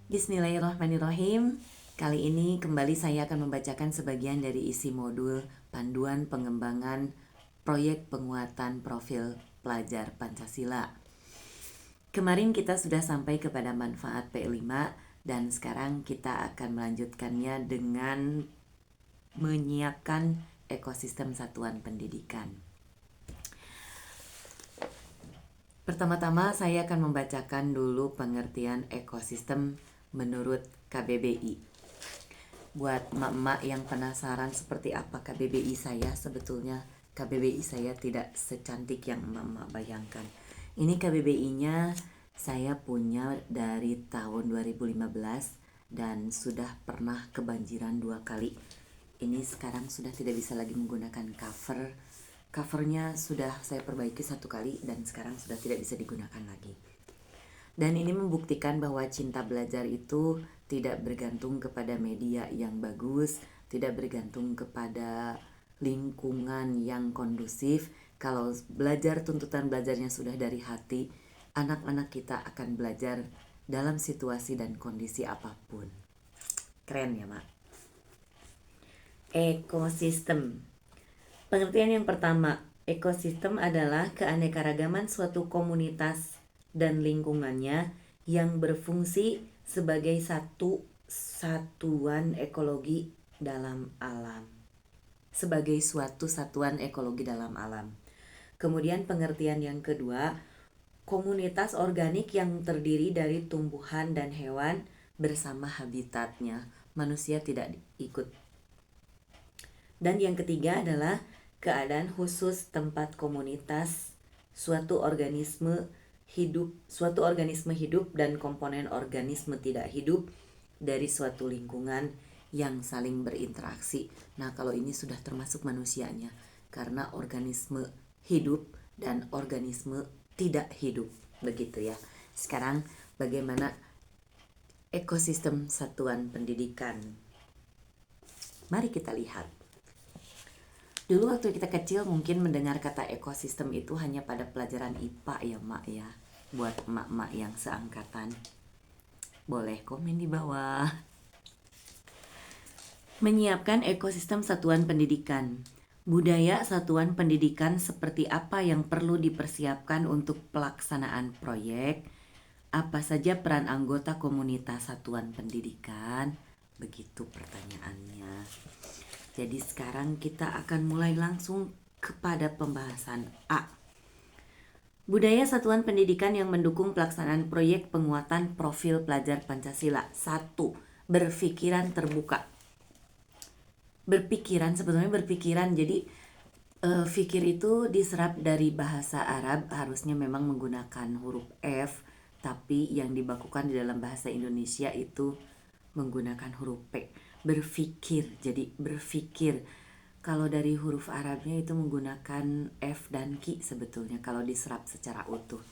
Bismillahirrahmanirrahim. Kali ini kembali saya akan membacakan sebagian dari isi modul Panduan Pengembangan Proyek Penguatan Profil Pelajar Pancasila. Kemarin kita sudah sampai kepada manfaat P5 dan sekarang kita akan melanjutkannya dengan menyiapkan ekosistem satuan pendidikan. Pertama-tama saya akan membacakan dulu pengertian ekosistem menurut KBBI. Buat emak-emak yang penasaran seperti apa KBBI saya, sebetulnya KBBI saya tidak secantik yang emak-emak bayangkan. Ini KBBI-nya saya punya dari tahun 2015 dan sudah pernah kebanjiran 2 kali. Ini sekarang sudah tidak bisa lagi menggunakan cover. Covernya sudah saya perbaiki 1 kali dan sekarang sudah tidak bisa digunakan lagi. Dan ini membuktikan bahwa cinta belajar itu tidak bergantung kepada media yang bagus, tidak bergantung kepada lingkungan yang kondusif. Kalau tuntutan belajarnya sudah dari hati, anak-anak kita akan belajar dalam situasi dan kondisi apapun. Keren ya, Mak? Ekosistem. Pengertian yang pertama, ekosistem adalah keanekaragaman suatu komunitas dan lingkungannya yang berfungsi sebagai satu satuan ekologi dalam alam. Sebagai suatu satuan ekologi dalam alam. Kemudian pengertian yang kedua, komunitas organik yang terdiri dari tumbuhan dan hewan bersama habitatnya. Manusia tidak ikut. Dan yang ketiga adalah keadaan khusus tempat komunitas suatu organisme hidup dan komponen organisme tidak hidup dari suatu lingkungan yang saling berinteraksi. Nah, kalau ini sudah termasuk manusianya, karena organisme hidup dan organisme tidak hidup, begitu ya. Sekarang bagaimana ekosistem satuan pendidikan? Mari kita lihat. Dulu waktu kita kecil mungkin mendengar kata ekosistem itu hanya pada pelajaran IPA ya, Mak ya. Buat emak-emak yang seangkatan, boleh komen di bawah. Menyiapkan ekosistem satuan pendidikan. Budaya satuan pendidikan seperti apa yang perlu dipersiapkan untuk pelaksanaan proyek? Apa saja peran anggota komunitas satuan pendidikan? Begitu pertanyaannya. Jadi sekarang kita akan mulai langsung kepada pembahasan A. Budaya satuan pendidikan yang mendukung pelaksanaan proyek penguatan profil pelajar Pancasila. 1. Berpikiran terbuka. Berpikiran, jadi fikir itu diserap dari bahasa Arab, harusnya memang menggunakan huruf F, tapi yang dibakukan di dalam bahasa Indonesia itu menggunakan huruf P. Berpikir, jadi berpikir. Kalau dari huruf Arabnya itu menggunakan F dan Q sebetulnya kalau diserap secara utuh.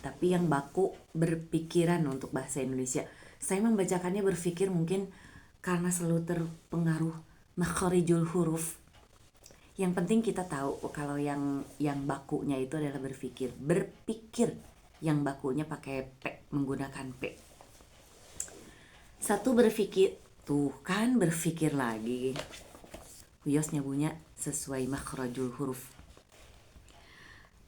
Tapi yang baku berpikiran untuk bahasa Indonesia. Saya membacakannya berpikir mungkin karena selalu terpengaruh makharijul huruf. Yang penting kita tahu kalau yang bakunya itu adalah berpikir. Berpikir yang bakunya pakai P, menggunakan P. 1. Berpikir. Tuh kan berpikir lagi. Huyos nyabunya sesuai makhrajul huruf.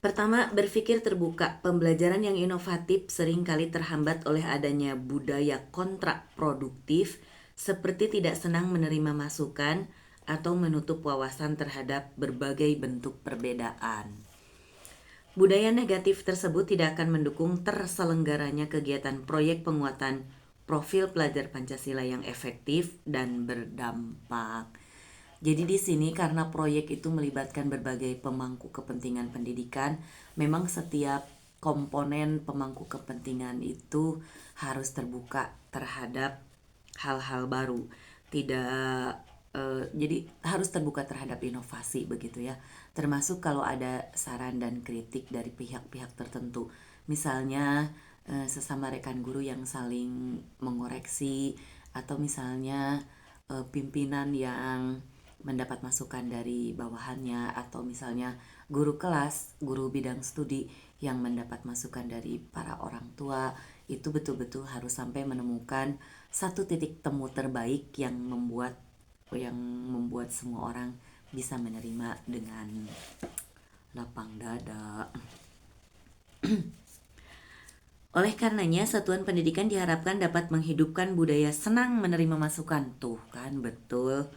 Pertama, berpikir terbuka. Pembelajaran yang inovatif seringkali terhambat oleh adanya budaya kontraproduktif seperti tidak senang menerima masukan atau menutup wawasan terhadap berbagai bentuk perbedaan. Budaya negatif tersebut tidak akan mendukung terselenggaranya kegiatan proyek penguatan profil pelajar Pancasila yang efektif dan berdampak. Jadi di sini karena proyek itu melibatkan berbagai pemangku kepentingan pendidikan, memang setiap komponen pemangku kepentingan itu harus terbuka terhadap hal-hal baru. Jadi harus terbuka terhadap inovasi begitu ya. Termasuk kalau ada saran dan kritik dari pihak-pihak tertentu. Misalnya sesama rekan guru yang saling mengoreksi, atau misalnya pimpinan yang mendapat masukan dari bawahannya, atau misalnya guru kelas, guru bidang studi yang mendapat masukan dari para orang tua. itu betul-betul harus sampai menemukan satu titik temu terbaik yang membuat semua orang bisa menerima dengan lapang dada. Oleh karenanya, satuan pendidikan diharapkan dapat menghidupkan budaya senang menerima masukan. Tuh kan, betul.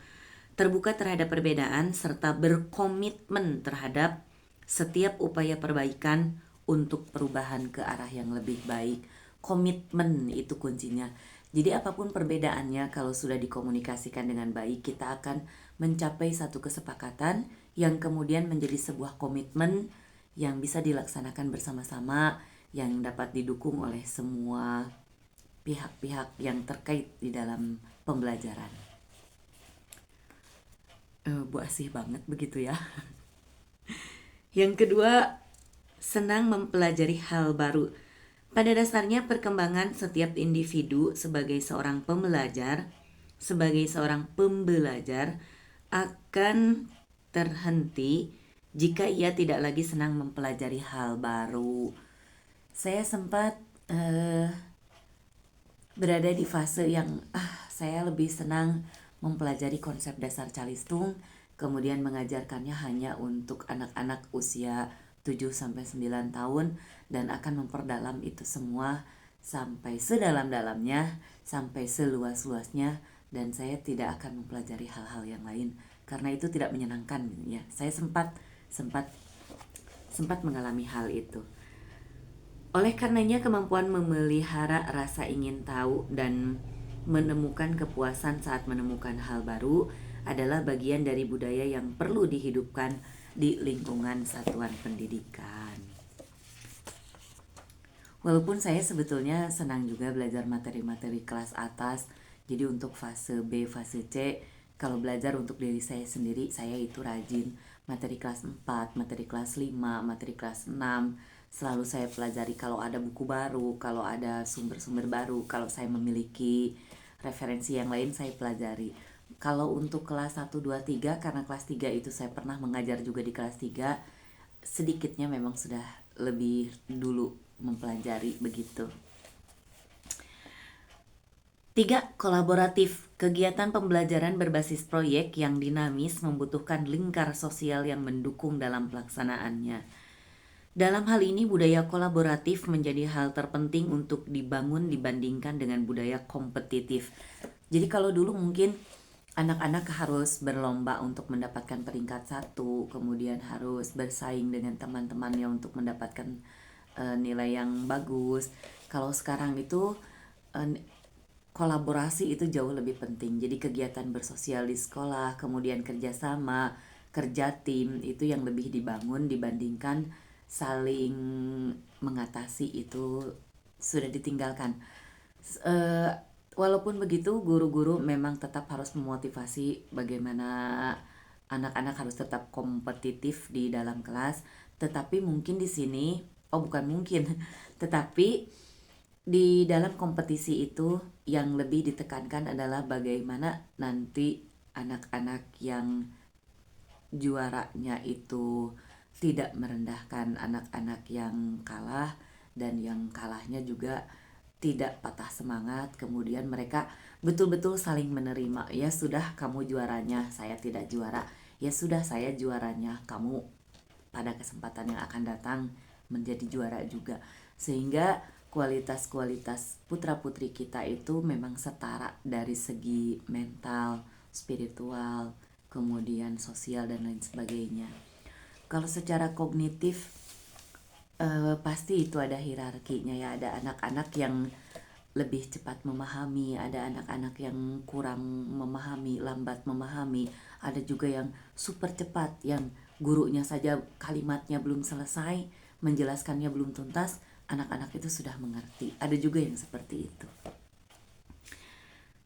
Terbuka terhadap perbedaan serta berkomitmen terhadap setiap upaya perbaikan untuk perubahan ke arah yang lebih baik. Komitmen itu kuncinya. Jadi apapun perbedaannya, kalau sudah dikomunikasikan dengan baik, kita akan mencapai satu kesepakatan yang kemudian menjadi sebuah komitmen yang bisa dilaksanakan bersama-sama, yang dapat didukung oleh semua pihak-pihak yang terkait di dalam pembelajaran. Bu Asih banget begitu ya. Yang kedua, senang mempelajari hal baru. Pada dasarnya perkembangan setiap individu sebagai seorang pembelajar, sebagai seorang pembelajar akan terhenti jika ia tidak lagi senang mempelajari hal baru. Saya sempat berada di fase yang saya lebih senang mempelajari konsep dasar Calistung, kemudian mengajarkannya hanya untuk anak-anak usia 7-9 tahun, dan akan memperdalam itu semua sampai sedalam-dalamnya, sampai seluas-luasnya, dan saya tidak akan mempelajari hal-hal yang lain karena itu tidak menyenangkan ya. Saya sempat mengalami hal itu. Oleh karenanya, kemampuan memelihara rasa ingin tahu dan menemukan kepuasan saat menemukan hal baru adalah bagian dari budaya yang perlu dihidupkan di lingkungan satuan pendidikan. Walaupun saya sebetulnya senang juga belajar materi-materi kelas atas, jadi untuk fase B, fase C, kalau belajar untuk diri saya sendiri, saya itu rajin. Materi kelas 4, materi kelas 5, materi kelas 6, selalu saya pelajari kalau ada buku baru, kalau ada sumber-sumber baru, kalau saya memiliki referensi yang lain saya pelajari. Kalau untuk kelas 1, 2, 3, karena kelas 3 itu saya pernah mengajar juga di kelas 3, sedikitnya memang sudah lebih dulu mempelajari begitu. 3. Kolaboratif. Kegiatan pembelajaran berbasis proyek yang dinamis membutuhkan lingkar sosial yang mendukung dalam pelaksanaannya. Dalam hal ini, budaya kolaboratif menjadi hal terpenting untuk dibangun dibandingkan dengan budaya kompetitif. Jadi kalau dulu mungkin anak-anak harus berlomba untuk mendapatkan peringkat 1, kemudian harus bersaing dengan teman-temannya untuk mendapatkan nilai yang bagus. Kalau sekarang itu kolaborasi itu jauh lebih penting. Jadi kegiatan bersosial di sekolah, kemudian kerjasama, kerja tim, itu yang lebih dibangun dibandingkan saling mengatasi, itu sudah ditinggalkan. Walaupun begitu, guru-guru memang tetap harus memotivasi bagaimana anak-anak harus tetap kompetitif di dalam kelas. Tetapi mungkin di sini, tetapi di dalam kompetisi itu yang lebih ditekankan adalah bagaimana nanti anak-anak yang juaranya itu tidak merendahkan anak-anak yang kalah, dan yang kalahnya juga tidak patah semangat. Kemudian mereka betul-betul saling menerima. Ya sudah, kamu juaranya, saya tidak juara. Ya sudah, saya juaranya, kamu pada kesempatan yang akan datang menjadi juara juga. Sehingga kualitas-kualitas putra-putri kita itu memang setara dari segi mental, spiritual, kemudian sosial dan lain sebagainya. Kalau secara kognitif pasti itu ada hierarkinya ya. Ada anak-anak yang lebih cepat memahami, ada anak-anak yang kurang memahami, lambat memahami, ada juga yang super cepat, yang gurunya saja kalimatnya belum selesai, menjelaskannya belum tuntas, anak-anak itu sudah mengerti. Ada juga yang seperti itu.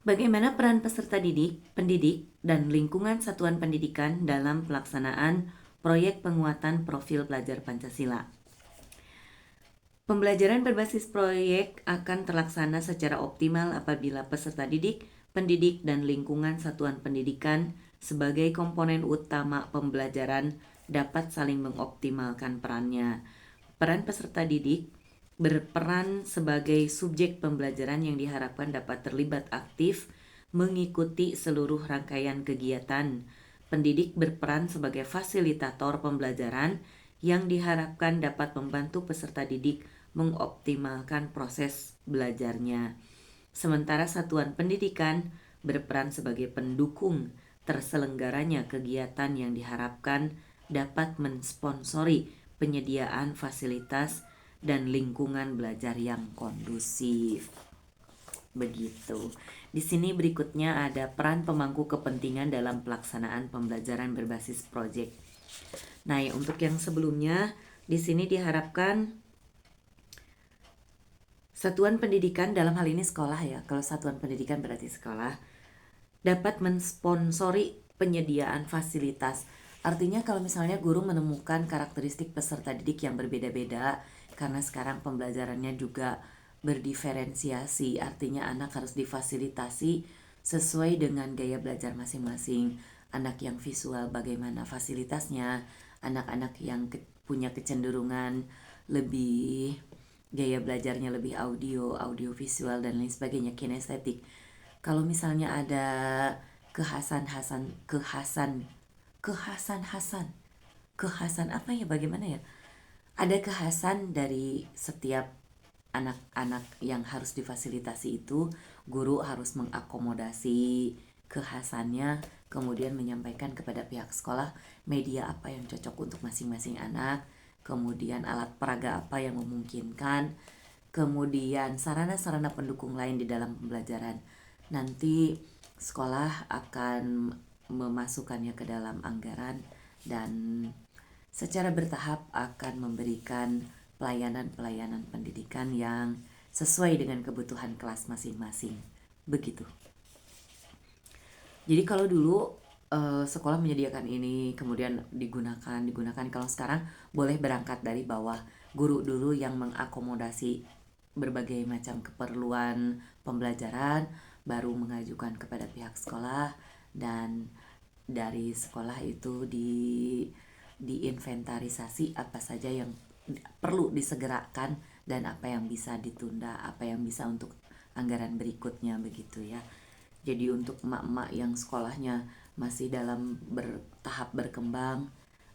Bagaimana peran peserta didik, pendidik, dan lingkungan satuan pendidikan dalam pelaksanaan proyek penguatan profil pelajar Pancasila? Pembelajaran berbasis proyek akan terlaksana secara optimal apabila peserta didik, pendidik, dan lingkungan satuan pendidikan sebagai komponen utama pembelajaran dapat saling mengoptimalkan perannya. Peran peserta didik berperan sebagai subjek pembelajaran yang diharapkan dapat terlibat aktif mengikuti seluruh rangkaian kegiatan. Pendidik berperan sebagai fasilitator pembelajaran yang diharapkan dapat membantu peserta didik mengoptimalkan proses belajarnya. Sementara satuan pendidikan berperan sebagai pendukung terselenggaranya kegiatan yang diharapkan dapat mensponsori penyediaan fasilitas dan lingkungan belajar yang kondusif. Begitu. Di sini berikutnya ada peran pemangku kepentingan dalam pelaksanaan pembelajaran berbasis proyek. Nah, untuk yang sebelumnya di sini diharapkan satuan pendidikan, dalam hal ini sekolah ya. Kalau satuan pendidikan berarti sekolah, dapat mensponsori penyediaan fasilitas. Artinya kalau misalnya guru menemukan karakteristik peserta didik yang berbeda-beda, karena sekarang pembelajarannya juga berdiferensiasi, artinya anak harus difasilitasi sesuai dengan gaya belajar masing-masing. Anak yang visual bagaimana fasilitasnya, anak-anak yang punya kecenderungan lebih gaya belajarnya lebih audio visual dan lain sebagainya, kinestetik. Kalau misalnya ada kekhasan apa ya, bagaimana ya? Ada kekhasan dari setiap anak-anak yang harus difasilitasi itu, guru harus mengakomodasi kekhasannya, kemudian menyampaikan kepada pihak sekolah media apa yang cocok untuk masing-masing anak, kemudian alat peraga apa yang memungkinkan, kemudian sarana-sarana pendukung lain di dalam pembelajaran. Nanti sekolah akan memasukkannya ke dalam anggaran dan secara bertahap akan memberikan pelayanan-pelayanan pendidikan yang sesuai dengan kebutuhan kelas masing-masing. Begitu. Jadi kalau dulu sekolah menyediakan ini kemudian digunakan. Kalau sekarang boleh berangkat dari bawah, guru dulu yang mengakomodasi berbagai macam keperluan pembelajaran, baru mengajukan kepada pihak sekolah, dan dari sekolah itu diinventarisasi apa saja yang perlu disegerakan dan apa yang bisa ditunda, apa yang bisa untuk anggaran berikutnya, begitu ya. Jadi untuk emak-emak yang sekolahnya masih dalam tahap berkembang,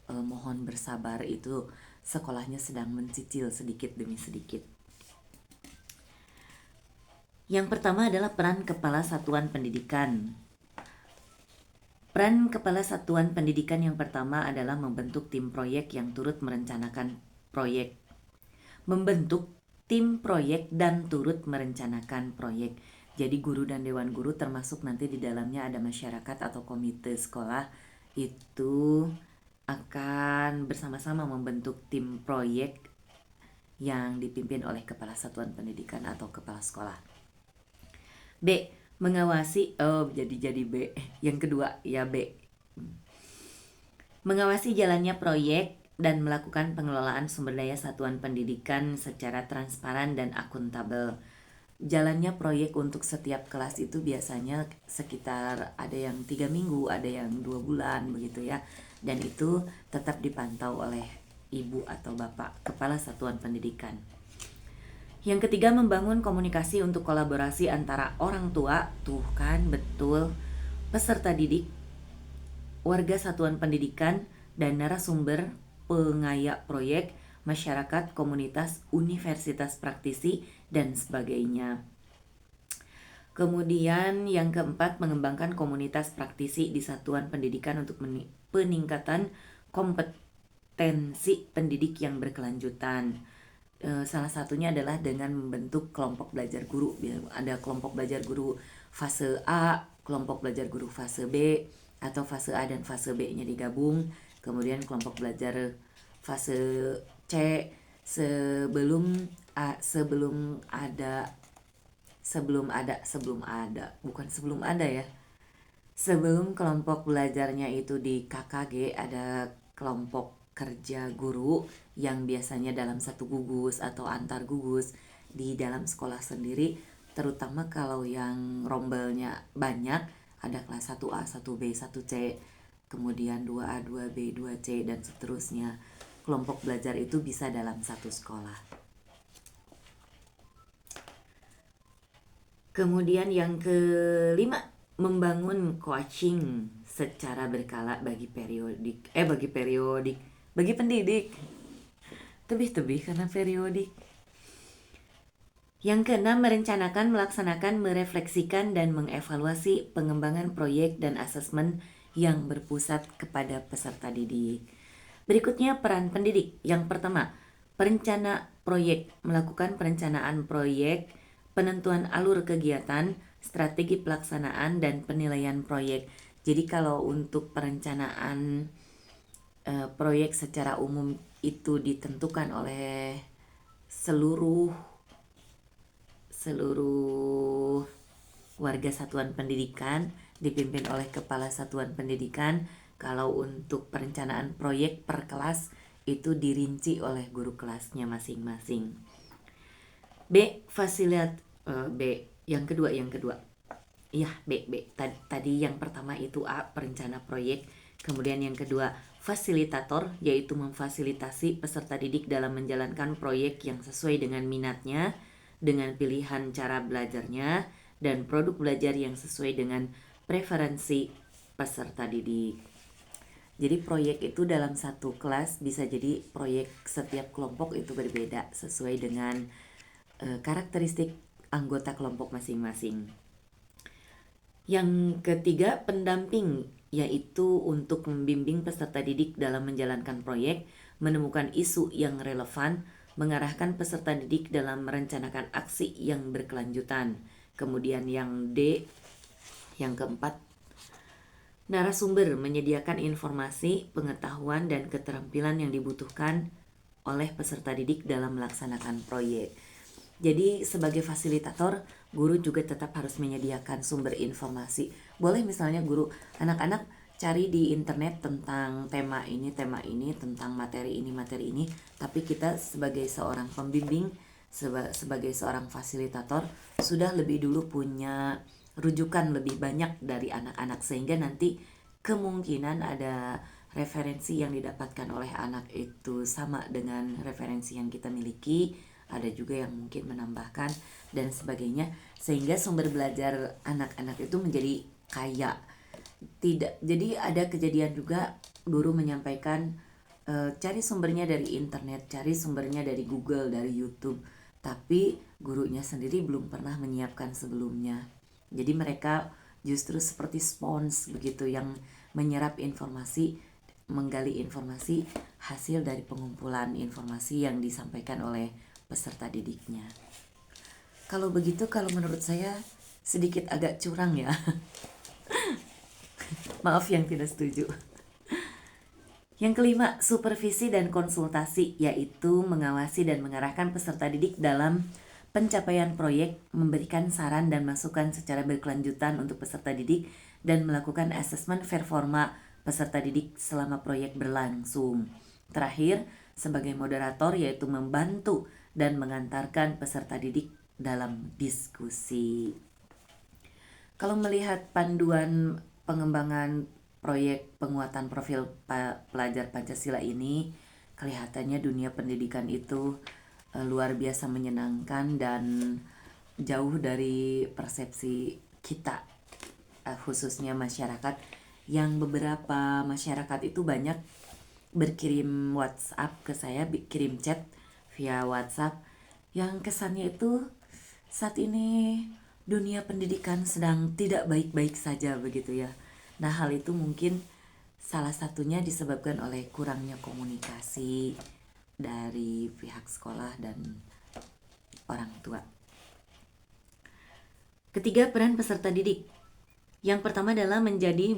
mohon bersabar, itu sekolahnya sedang mencicil sedikit demi sedikit. Yang pertama adalah peran kepala satuan pendidikan. Peran kepala satuan pendidikan yang pertama adalah membentuk tim proyek yang turut merencanakan proyek. Membentuk tim proyek dan turut merencanakan proyek. Jadi guru dan dewan guru termasuk nanti di dalamnya ada masyarakat atau komite sekolah, itu akan bersama-sama membentuk tim proyek yang dipimpin oleh kepala satuan pendidikan atau kepala sekolah. B. Mengawasi, jadi B. Yang kedua ya B. Mengawasi jalannya proyek dan melakukan pengelolaan sumber daya satuan pendidikan secara transparan dan akuntabel. Jalannya proyek untuk setiap kelas itu biasanya sekitar ada yang 3 minggu, ada yang 2 bulan begitu ya. Dan itu tetap dipantau oleh ibu atau bapak kepala satuan pendidikan. Yang ketiga, membangun komunikasi untuk kolaborasi antara orang tua, tuh kan betul, peserta didik, warga satuan pendidikan, dan narasumber pengayak proyek, masyarakat, komunitas, universitas praktisi, dan sebagainya. Kemudian yang keempat, mengembangkan komunitas praktisi di satuan pendidikan untuk peningkatan kompetensi pendidik yang berkelanjutan. Salah satunya adalah dengan membentuk kelompok belajar guru. Ada kelompok belajar guru fase A, kelompok belajar guru fase B, atau fase A dan fase B-nya digabung. Kemudian kelompok belajar fase C sebelum kelompok belajarnya itu di KKG, ada kelompok kerja guru yang biasanya dalam satu gugus atau antar gugus di dalam sekolah sendiri, terutama kalau yang rombelnya banyak, ada kelas 1A, 1B, 1C, kemudian 2A, 2B, 2C, dan seterusnya. Kelompok belajar itu bisa dalam satu sekolah. Kemudian yang kelima, membangun coaching secara berkala bagi pendidik. Tebih-tebih karena periodik. Yang keenam, merencanakan, melaksanakan, merefleksikan, dan mengevaluasi pengembangan proyek dan asesmen yang berpusat kepada peserta didik. Berikutnya, peran pendidik. Yang pertama, perencana proyek, melakukan perencanaan proyek, penentuan alur kegiatan, strategi pelaksanaan, dan penilaian proyek. Jadi kalau untuk perencanaan proyek secara umum itu ditentukan oleh seluruh warga satuan pendidikan, dipimpin oleh kepala satuan pendidikan. Kalau untuk perencanaan proyek per kelas itu dirinci oleh guru kelasnya masing-masing. Yang kedua. Iya, B. Tadi yang pertama itu A, perencana proyek. Kemudian yang kedua, fasilitator, yaitu memfasilitasi peserta didik dalam menjalankan proyek yang sesuai dengan minatnya, dengan pilihan cara belajarnya, dan produk belajar yang sesuai dengan preferensi peserta didik. Jadi proyek itu dalam satu kelas bisa jadi proyek setiap kelompok itu berbeda sesuai dengan karakteristik anggota kelompok masing-masing. Yang ketiga, pendamping, yaitu untuk membimbing peserta didik dalam menjalankan proyek, menemukan isu yang relevan, mengarahkan peserta didik dalam merencanakan aksi yang berkelanjutan. Kemudian yang D, yang keempat, narasumber, menyediakan informasi, pengetahuan, dan keterampilan yang dibutuhkan oleh peserta didik dalam melaksanakan proyek. Jadi sebagai fasilitator, guru juga tetap harus menyediakan sumber informasi. Boleh misalnya guru, anak-anak cari di internet tentang tema ini, tentang materi ini, tapi kita sebagai seorang pembimbing, sebagai seorang fasilitator, sudah lebih dulu punya rujukan lebih banyak dari anak-anak, sehingga nanti kemungkinan ada referensi yang didapatkan oleh anak itu sama dengan referensi yang kita miliki. Ada juga yang mungkin menambahkan dan sebagainya, sehingga sumber belajar anak-anak itu menjadi kaya. Jadi ada kejadian juga guru menyampaikan cari sumbernya dari internet, cari sumbernya dari Google, dari YouTube, tapi gurunya sendiri belum pernah menyiapkan sebelumnya. Jadi mereka justru seperti spons begitu, yang menyerap informasi, menggali informasi hasil dari pengumpulan informasi yang disampaikan oleh peserta didiknya. Kalau begitu, kalau menurut saya sedikit agak curang ya. Maaf yang tidak setuju. Yang kelima, supervisi dan konsultasi, yaitu mengawasi dan mengarahkan peserta didik dalam pencapaian proyek, memberikan saran dan masukan secara berkelanjutan untuk peserta didik, dan melakukan asesmen performa peserta didik selama proyek berlangsung. Terakhir, sebagai moderator, yaitu membantu dan mengantarkan peserta didik dalam diskusi. Kalau melihat panduan pengembangan proyek penguatan profil pelajar Pancasila ini, kelihatannya dunia pendidikan itu luar biasa menyenangkan dan jauh dari persepsi kita, khususnya masyarakat, yang beberapa masyarakat itu banyak berkirim WhatsApp ke saya, kirim chat via WhatsApp, yang kesannya itu saat ini dunia pendidikan sedang tidak baik-baik saja begitu ya. Nah, hal itu mungkin salah satunya disebabkan oleh kurangnya komunikasi dari pihak sekolah dan orang tua. Ketiga, peran peserta didik. Yang pertama adalah menjadi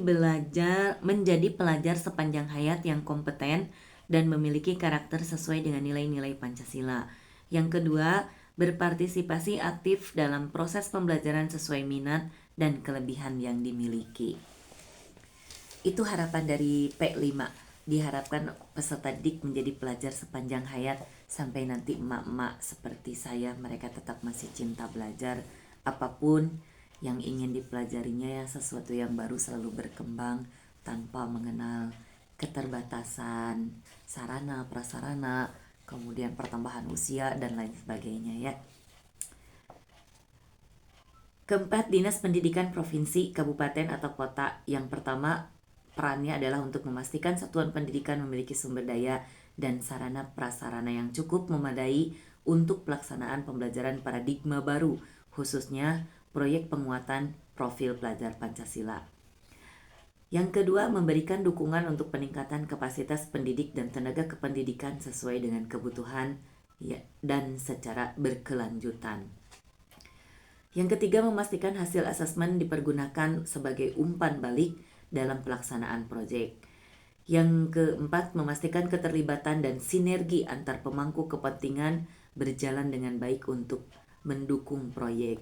pelajar sepanjang hayat yang kompeten dan memiliki karakter sesuai dengan nilai-nilai Pancasila. Yang kedua, berpartisipasi aktif dalam proses pembelajaran sesuai minat dan kelebihan yang dimiliki. Itu harapan dari P5. Diharapkan peserta didik menjadi pelajar sepanjang hayat sampai nanti emak-emak seperti saya, mereka tetap masih cinta belajar. Apapun yang ingin dipelajarinya, ya sesuatu yang baru selalu berkembang tanpa mengenal keterbatasan sarana, prasarana, kemudian pertambahan usia dan lain sebagainya ya. Keempat, Dinas Pendidikan Provinsi, Kabupaten atau Kota. Yang pertama, perannya adalah untuk memastikan satuan pendidikan memiliki sumber daya dan sarana prasarana yang cukup memadai untuk pelaksanaan pembelajaran paradigma baru, khususnya proyek penguatan profil pelajar Pancasila. Yang kedua, memberikan dukungan untuk peningkatan kapasitas pendidik dan tenaga kependidikan sesuai dengan kebutuhan dan secara berkelanjutan. Yang ketiga, memastikan hasil asesmen dipergunakan sebagai umpan balik dalam pelaksanaan proyek. Yang keempat, memastikan keterlibatan dan sinergi antar pemangku kepentingan berjalan dengan baik untuk mendukung proyek.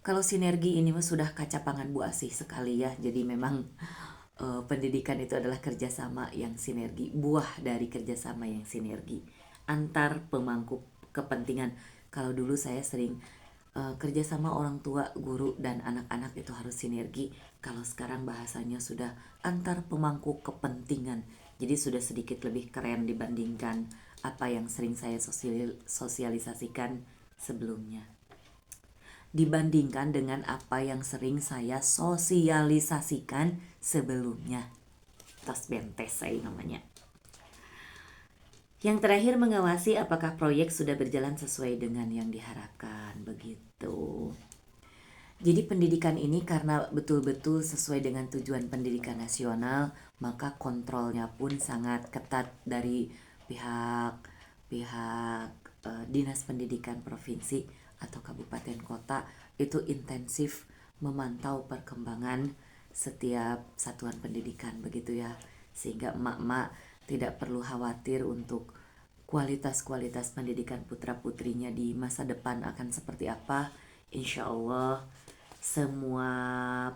Kalau sinergi ini sudah kaca pangan Bu Asih sekali ya. Jadi memang pendidikan itu adalah kerjasama yang sinergi, buah dari kerjasama yang sinergi antar pemangku kepentingan. Kalau dulu saya sering kerjasama orang tua, guru, dan anak-anak itu harus sinergi. Kalau sekarang bahasanya sudah antar pemangku kepentingan. Jadi sudah sedikit lebih keren dibandingkan apa yang sering saya sosialisasikan sebelumnya. Dibandingkan dengan apa yang sering saya sosialisasikan sebelumnya. Tas bentes saya namanya. Yang terakhir, mengawasi apakah proyek sudah berjalan sesuai dengan yang diharapkan, begitu. Jadi pendidikan ini karena betul-betul sesuai dengan tujuan pendidikan nasional, maka kontrolnya pun sangat ketat dari pihak Dinas Pendidikan Provinsi atau Kabupaten Kota. Itu intensif memantau perkembangan setiap satuan pendidikan, begitu ya. Sehingga emak-emak tidak perlu khawatir untuk kualitas pendidikan putra-putrinya di masa depan akan seperti apa. Insya Allah semua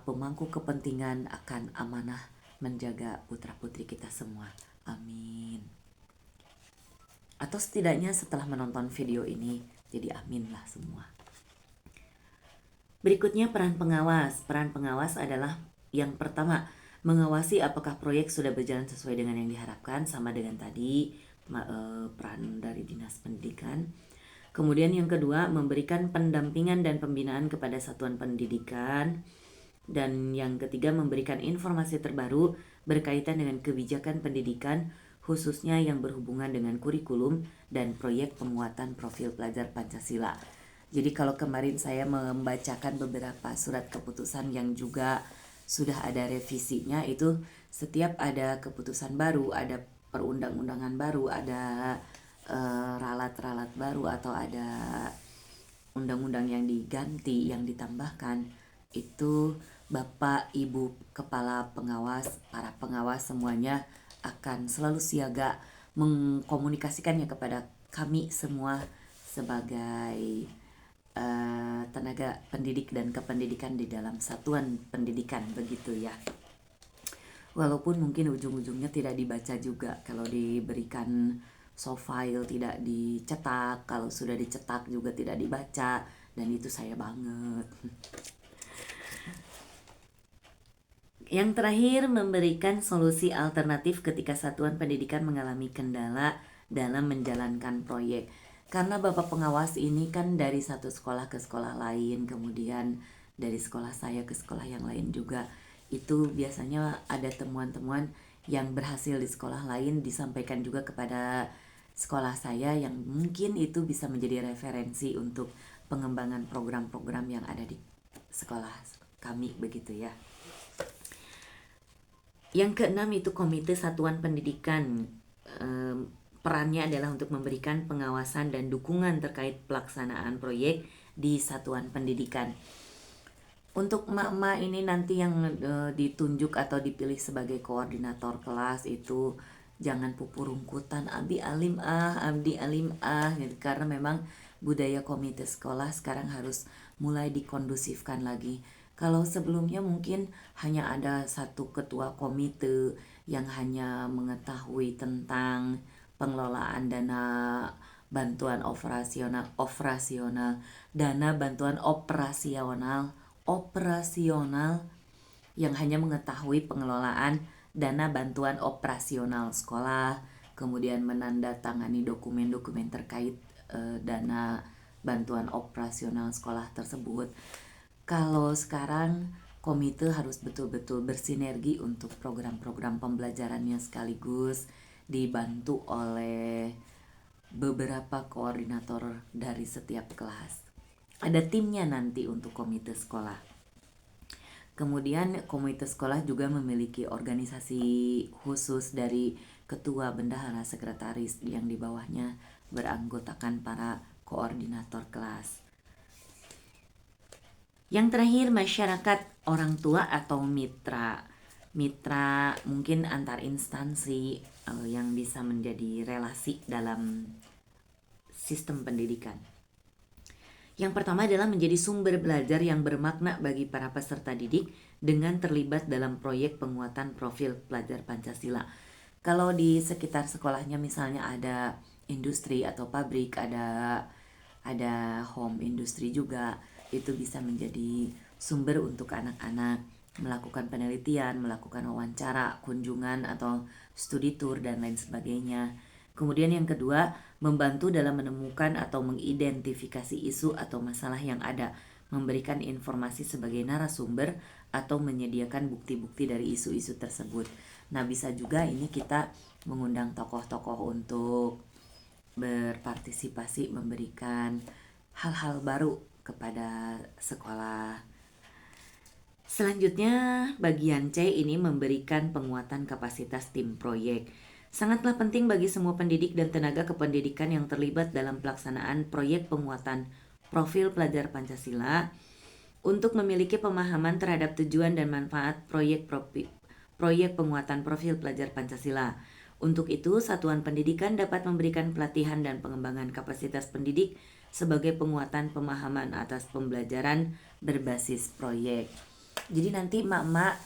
pemangku kepentingan akan amanah menjaga putra-putri kita semua. Amin. Atau setidaknya setelah menonton video ini, jadi amin lah semua. Berikutnya, peran pengawas. Peran pengawas adalah yang pertama, mengawasi apakah proyek sudah berjalan sesuai dengan yang diharapkan, sama dengan tadi peran dari Dinas Pendidikan. Kemudian yang kedua, memberikan pendampingan dan pembinaan kepada satuan pendidikan. Dan yang ketiga, memberikan informasi terbaru berkaitan dengan kebijakan pendidikan, khususnya yang berhubungan dengan kurikulum dan proyek penguatan profil pelajar Pancasila. Jadi kalau kemarin saya membacakan beberapa surat keputusan yang juga sudah ada revisinya, itu setiap ada keputusan baru, ada perundang-undangan baru, ada ralat-ralat baru, atau ada undang-undang yang diganti, yang ditambahkan, itu Bapak, Ibu, Kepala Pengawas, para pengawas semuanya akan selalu siaga mengkomunikasikannya kepada kami semua sebagai tenaga pendidik dan kependidikan di dalam satuan pendidikan, begitu ya. Walaupun mungkin ujung-ujungnya tidak dibaca juga, kalau diberikan soft file tidak dicetak, kalau sudah dicetak juga tidak dibaca, dan itu saya banget. Yang terakhir, memberikan solusi alternatif ketika satuan pendidikan mengalami kendala dalam menjalankan proyek. Karena Bapak pengawas ini kan dari satu sekolah ke sekolah lain, kemudian dari sekolah saya ke sekolah yang lain juga. Itu biasanya ada temuan-temuan yang berhasil di sekolah lain disampaikan juga kepada sekolah saya, yang mungkin itu bisa menjadi referensi untuk pengembangan program-program yang ada di sekolah kami, begitu ya. Yang keenam itu komite satuan pendidikan. Perannya adalah untuk memberikan pengawasan dan dukungan terkait pelaksanaan proyek di satuan pendidikan. Untuk emak-emak ini nanti yang ditunjuk atau dipilih sebagai koordinator kelas itu jangan pupurungkutan abdi alim gitu. Karena memang budaya komite sekolah sekarang harus mulai dikondusifkan lagi. Kalau sebelumnya mungkin hanya ada satu ketua komite yang hanya mengetahui tentang pengelolaan dana bantuan operasional, dana bantuan operasional yang hanya mengetahui pengelolaan dana bantuan operasional sekolah, kemudian menandatangani dokumen-dokumen terkait dana bantuan operasional sekolah tersebut. Kalau sekarang komite harus betul-betul bersinergi untuk program-program pembelajarannya sekaligus dibantu oleh beberapa koordinator dari setiap kelas. Ada timnya nanti untuk komite sekolah. Kemudian komite sekolah juga memiliki organisasi khusus dari ketua, bendahara, sekretaris yang di bawahnya beranggotakan para koordinator kelas. Yang terakhir, masyarakat, orang tua atau mitra. Mitra mungkin antar instansi yang bisa menjadi relasi dalam sistem pendidikan. Yang pertama adalah menjadi sumber belajar yang bermakna bagi para peserta didik dengan terlibat dalam proyek penguatan profil pelajar Pancasila. Kalau di sekitar sekolahnya misalnya ada industri atau pabrik, ada home industri juga, itu bisa menjadi sumber untuk anak-anak melakukan penelitian, melakukan wawancara, kunjungan atau studi tour dan lain sebagainya. Kemudian yang kedua, membantu dalam menemukan atau mengidentifikasi isu atau masalah yang ada, memberikan informasi sebagai narasumber atau menyediakan bukti-bukti dari isu-isu tersebut. Nah, bisa juga ini kita mengundang tokoh-tokoh untuk berpartisipasi, memberikan hal-hal baru kepada sekolah. Selanjutnya, bagian C ini memberikan penguatan kapasitas tim proyek. Sangatlah penting bagi semua pendidik dan tenaga kependidikan yang terlibat dalam pelaksanaan proyek penguatan profil pelajar Pancasila untuk memiliki pemahaman terhadap tujuan dan manfaat proyek penguatan profil pelajar Pancasila. Untuk itu, satuan pendidikan dapat memberikan pelatihan dan pengembangan kapasitas pendidik sebagai penguatan pemahaman atas pembelajaran berbasis proyek. Jadi nanti mak-mak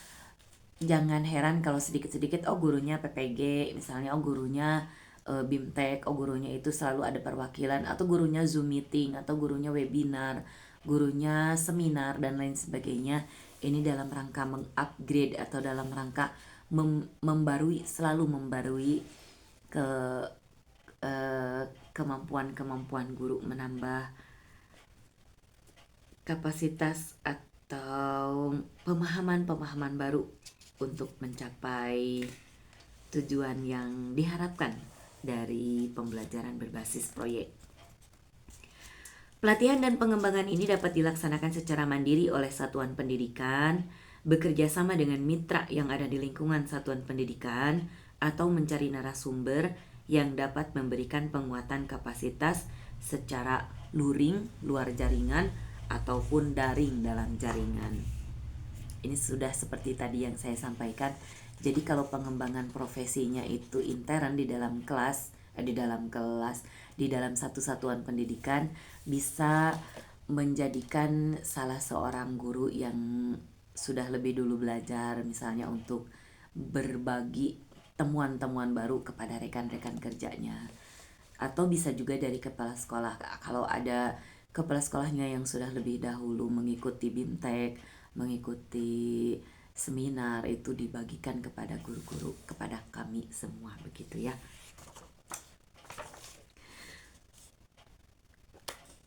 jangan heran kalau sedikit-sedikit gurunya PPG, misalnya gurunya BIMTEK, gurunya itu selalu ada perwakilan, atau gurunya Zoom meeting, atau gurunya webinar, gurunya seminar dan lain sebagainya. Ini dalam rangka mengupgrade atau dalam rangka selalu membarui kemampuan guru, menambah kapasitas atau pemahaman baru untuk mencapai tujuan yang diharapkan dari pembelajaran berbasis proyek. Pelatihan dan pengembangan ini dapat dilaksanakan secara mandiri oleh satuan pendidikan, bekerja sama dengan mitra yang ada di lingkungan satuan pendidikan, atau mencari narasumber yang dapat memberikan penguatan kapasitas secara luring, luar jaringan, ataupun daring dalam jaringan. Ini sudah seperti tadi yang saya sampaikan. Jadi kalau pengembangan profesinya itu intern di dalam kelas, di dalam satu satuan pendidikan, bisa menjadikan salah seorang guru yang sudah lebih dulu belajar, misalnya untuk berbagi temuan-temuan baru kepada rekan-rekan kerjanya. Atau bisa juga dari kepala sekolah, kalau ada kepala sekolahnya yang sudah lebih dahulu mengikuti BIMTEK, mengikuti seminar, itu dibagikan kepada guru-guru, kepada kami semua, begitu ya.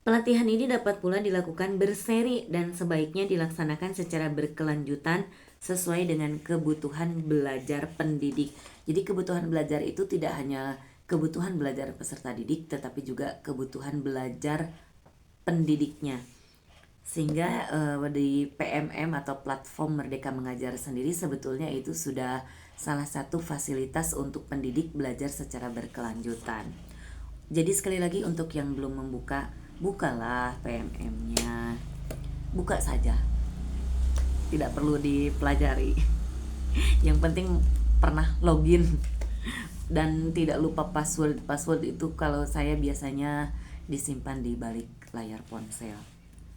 Pelatihan ini dapat pula dilakukan berseri dan sebaiknya dilaksanakan secara berkelanjutan sesuai dengan kebutuhan belajar pendidik. Jadi kebutuhan belajar itu tidak hanya kebutuhan belajar peserta didik, tetapi juga kebutuhan belajar pendidiknya. Sehingga di PMM atau platform Merdeka Mengajar sendiri sebetulnya itu sudah salah satu fasilitas untuk pendidik belajar secara berkelanjutan. Jadi sekali lagi untuk yang belum membuka, bukalah PMM-nya, buka saja, tidak perlu dipelajari. Yang penting pernah login dan tidak lupa password. Password itu kalau saya biasanya disimpan di balik layar ponsel,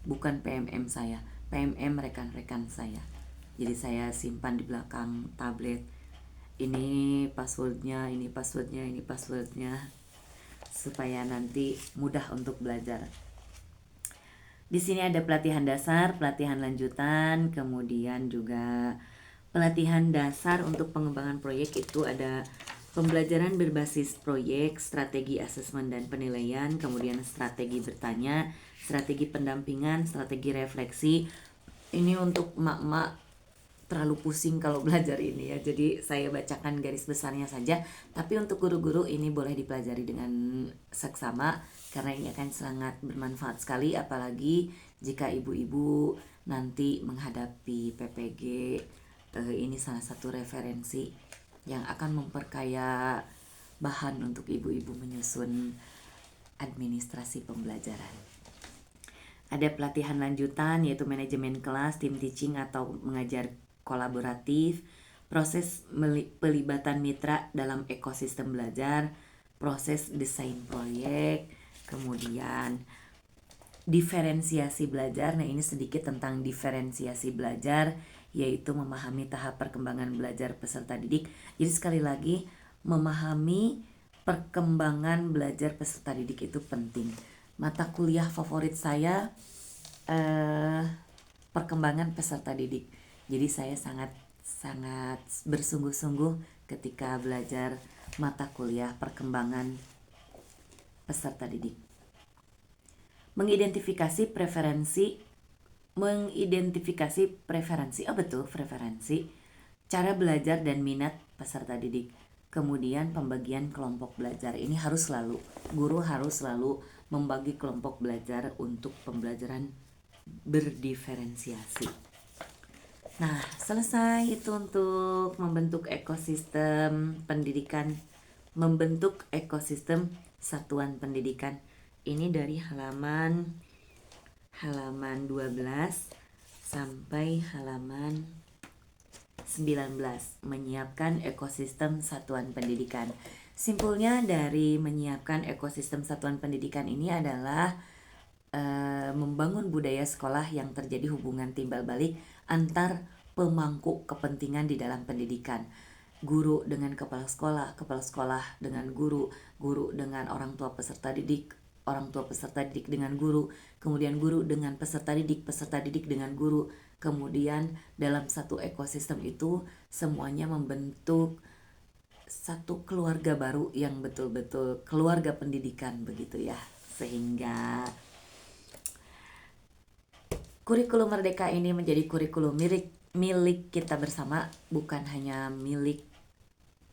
bukan PMM saya, PMM rekan-rekan saya. Jadi saya simpan di belakang tablet. Ini passwordnya, ini passwordnya, ini passwordnya, supaya nanti mudah untuk belajar. Di sini ada pelatihan dasar, pelatihan lanjutan, kemudian juga pelatihan dasar untuk pengembangan proyek itu ada pembelajaran berbasis proyek, strategi asesmen dan penilaian, kemudian strategi bertanya, strategi pendampingan, strategi refleksi, Ini untuk emak-emak terlalu pusing kalau belajar ini ya, jadi saya bacakan garis besarnya saja. Tapi untuk guru-guru ini boleh dipelajari dengan seksama karena ini akan sangat bermanfaat sekali, apalagi jika ibu-ibu nanti menghadapi PPG. Ini salah satu referensi yang akan memperkaya bahan untuk ibu-ibu menyusun administrasi pembelajaran. Ada pelatihan lanjutan yaitu manajemen kelas, tim teaching atau mengajar kolaboratif, proses pelibatan mitra dalam ekosistem belajar, proses desain proyek, kemudian diferensiasi belajar. Nah, ini sedikit tentang diferensiasi belajar, yaitu memahami tahap perkembangan belajar peserta didik. Jadi sekali lagi, memahami perkembangan belajar peserta didik itu penting. Mata kuliah favorit saya perkembangan peserta didik. Jadi saya sangat bersungguh-sungguh ketika belajar mata kuliah perkembangan peserta didik. Mengidentifikasi preferensi, preferensi, cara belajar dan minat peserta didik. Kemudian pembagian kelompok belajar. Ini guru harus selalu membagi kelompok belajar untuk pembelajaran berdiferensiasi. Nah, selesai itu untuk membentuk ekosistem pendidikan, membentuk ekosistem satuan pendidikan. Ini dari halaman 12 sampai halaman 19, menyiapkan ekosistem satuan pendidikan. Simpulnya dari menyiapkan ekosistem satuan pendidikan ini adalah membangun budaya sekolah yang terjadi hubungan timbal balik antar pemangku kepentingan di dalam pendidikan. Guru dengan kepala sekolah dengan guru dengan orang tua peserta didik dengan guru, kemudian guru dengan peserta didik dengan guru. Kemudian dalam satu ekosistem itu semuanya membentuk satu keluarga baru yang betul-betul keluarga pendidikan begitu ya. Sehingga kurikulum Merdeka ini menjadi kurikulum milik kita bersama, bukan hanya milik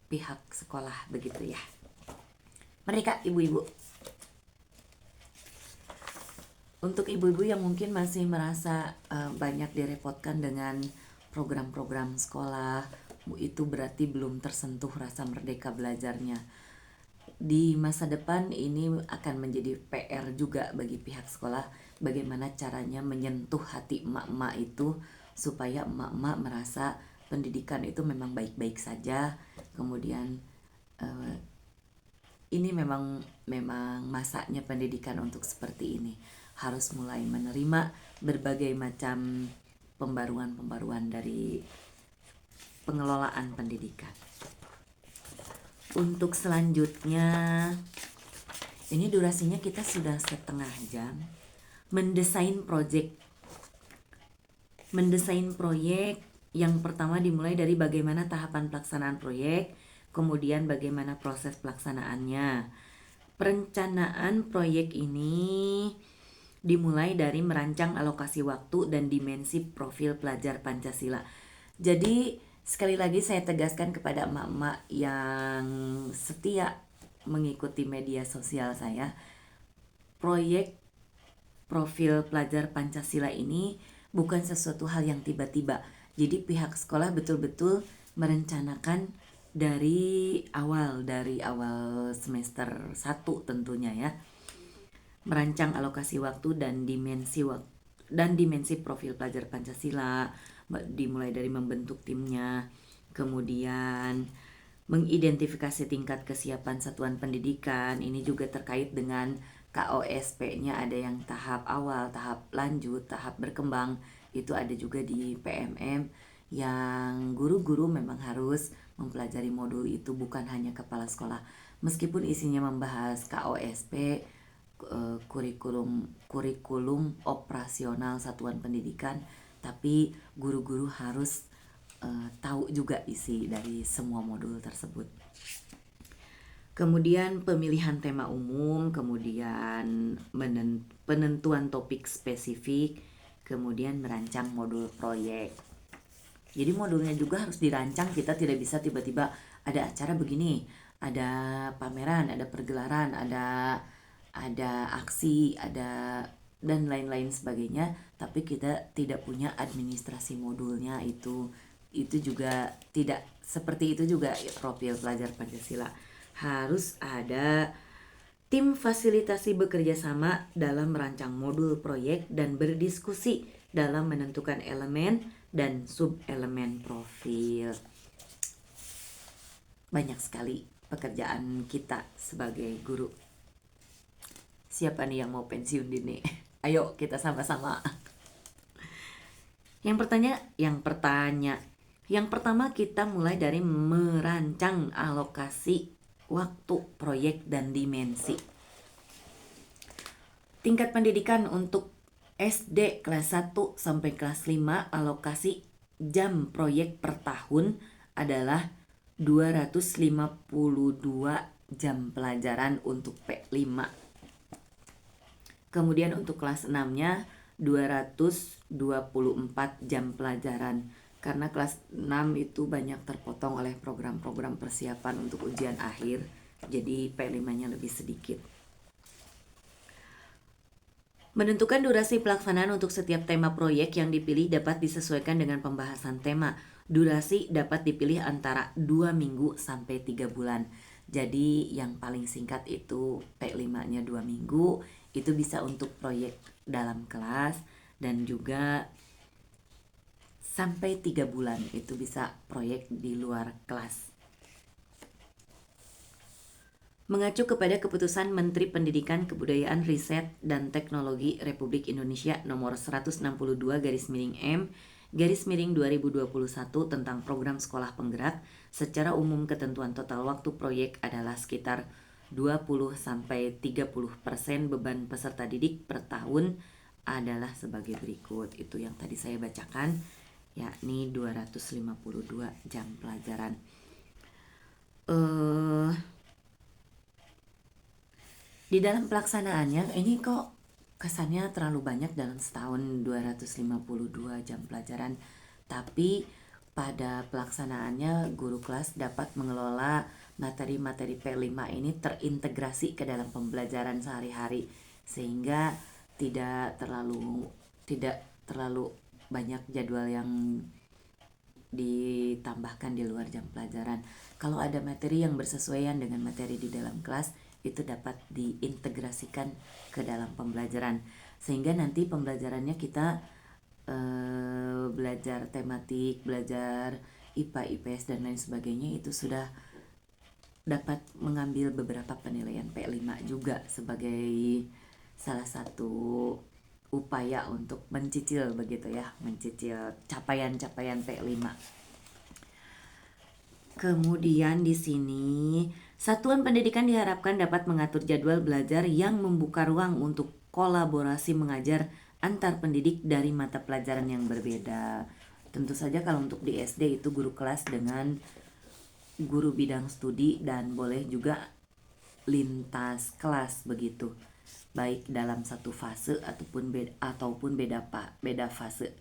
pihak sekolah begitu ya. Merdeka ibu-ibu. Untuk ibu-ibu yang mungkin masih merasa banyak direpotkan dengan program-program sekolah, itu berarti belum tersentuh rasa merdeka belajarnya. Di masa depan ini akan menjadi PR juga bagi pihak sekolah, bagaimana caranya menyentuh hati emak-emak itu supaya emak-emak merasa pendidikan itu memang baik-baik saja. Kemudian ini memang masanya pendidikan untuk seperti ini. Harus mulai menerima berbagai macam pembaruan dari pengelolaan pendidikan. Untuk selanjutnya, ini durasinya kita sudah setengah jam. Mendesain proyek yang pertama dimulai dari bagaimana tahapan pelaksanaan proyek, kemudian bagaimana proses pelaksanaannya. Perencanaan proyek ini dimulai dari merancang alokasi waktu dan dimensi profil pelajar Pancasila. Jadi sekali lagi saya tegaskan kepada emak-emak yang setia mengikuti media sosial saya, proyek profil pelajar Pancasila ini bukan sesuatu hal yang tiba-tiba. Jadi pihak sekolah betul-betul merencanakan dari awal semester 1 tentunya ya. Merancang alokasi waktu dan dimensi profil pelajar Pancasila, dimulai dari membentuk timnya, kemudian mengidentifikasi tingkat kesiapan satuan pendidikan. Ini juga terkait dengan KOSP-nya, ada yang tahap awal, tahap lanjut, tahap berkembang. Itu ada juga di PMM yang guru-guru memang harus mempelajari modul itu, bukan hanya kepala sekolah. Meskipun isinya membahas KOSP, kurikulum operasional satuan pendidikan, tapi guru-guru harus tahu juga isi dari semua modul tersebut. Kemudian pemilihan tema umum, kemudian penentuan topik spesifik, kemudian merancang modul proyek. Jadi modulnya juga harus dirancang, kita tidak bisa tiba-tiba ada acara begini, ada pameran, ada pergelaran, ada aksi, ada dan lain-lain sebagainya, tapi kita tidak punya administrasi modulnya, itu juga tidak seperti itu juga profil pelajar Pancasila. Harus ada tim fasilitasi bekerja sama dalam merancang modul proyek dan berdiskusi dalam menentukan elemen dan sub-elemen profil. Banyak sekali pekerjaan kita sebagai guru. Siapa nih yang mau pensiun dini? Ayo kita sama-sama. Yang pertama kita mulai dari merancang alokasi waktu, proyek, dan dimensi. Tingkat pendidikan untuk SD kelas 1 sampai kelas 5, alokasi jam proyek per tahun adalah 252 jam pelajaran untuk P5. Kemudian untuk kelas 6-nya 224 jam pelajaran. Karena kelas 6 itu banyak terpotong oleh program-program persiapan untuk ujian akhir, jadi P5-nya lebih sedikit. Menentukan durasi pelaksanaan untuk setiap tema proyek yang dipilih dapat disesuaikan dengan pembahasan tema. Durasi dapat dipilih antara 2 minggu sampai 3 bulan. Jadi yang paling singkat itu P5-nya 2 minggu, itu bisa untuk proyek dalam kelas, dan juga sampai 3 bulan itu bisa proyek di luar kelas. Mengacu kepada Keputusan Menteri Pendidikan, Kebudayaan, Riset, dan Teknologi Republik Indonesia Nomor 162/M/2021 tentang Program Sekolah Penggerak, secara umum ketentuan total waktu proyek adalah sekitar 20-30% beban peserta didik per tahun adalah sebagai berikut. Itu yang tadi saya bacakan, yakni 252 jam pelajaran. Di dalam pelaksanaannya ini kok kesannya terlalu banyak dalam setahun 252 jam pelajaran, tapi pada pelaksanaannya guru kelas dapat mengelola materi-materi P5 ini terintegrasi ke dalam pembelajaran sehari-hari, sehingga tidak terlalu banyak jadwal yang ditambahkan di luar jam pelajaran. Kalau ada materi yang bersesuaian dengan materi di dalam kelas, itu dapat diintegrasikan ke dalam pembelajaran, sehingga nanti pembelajarannya kita belajar tematik, belajar IPA, IPS, dan lain sebagainya, itu sudah dapat mengambil beberapa penilaian P5 juga sebagai salah satu upaya untuk mencicil capaian-capaian P5. Kemudian di sini satuan pendidikan diharapkan dapat mengatur jadwal belajar yang membuka ruang untuk kolaborasi mengajar antar pendidik dari mata pelajaran yang berbeda. Tentu saja kalau untuk di SD itu guru kelas dengan guru bidang studi, dan boleh juga lintas kelas begitu, baik dalam satu fase ataupun beda fase.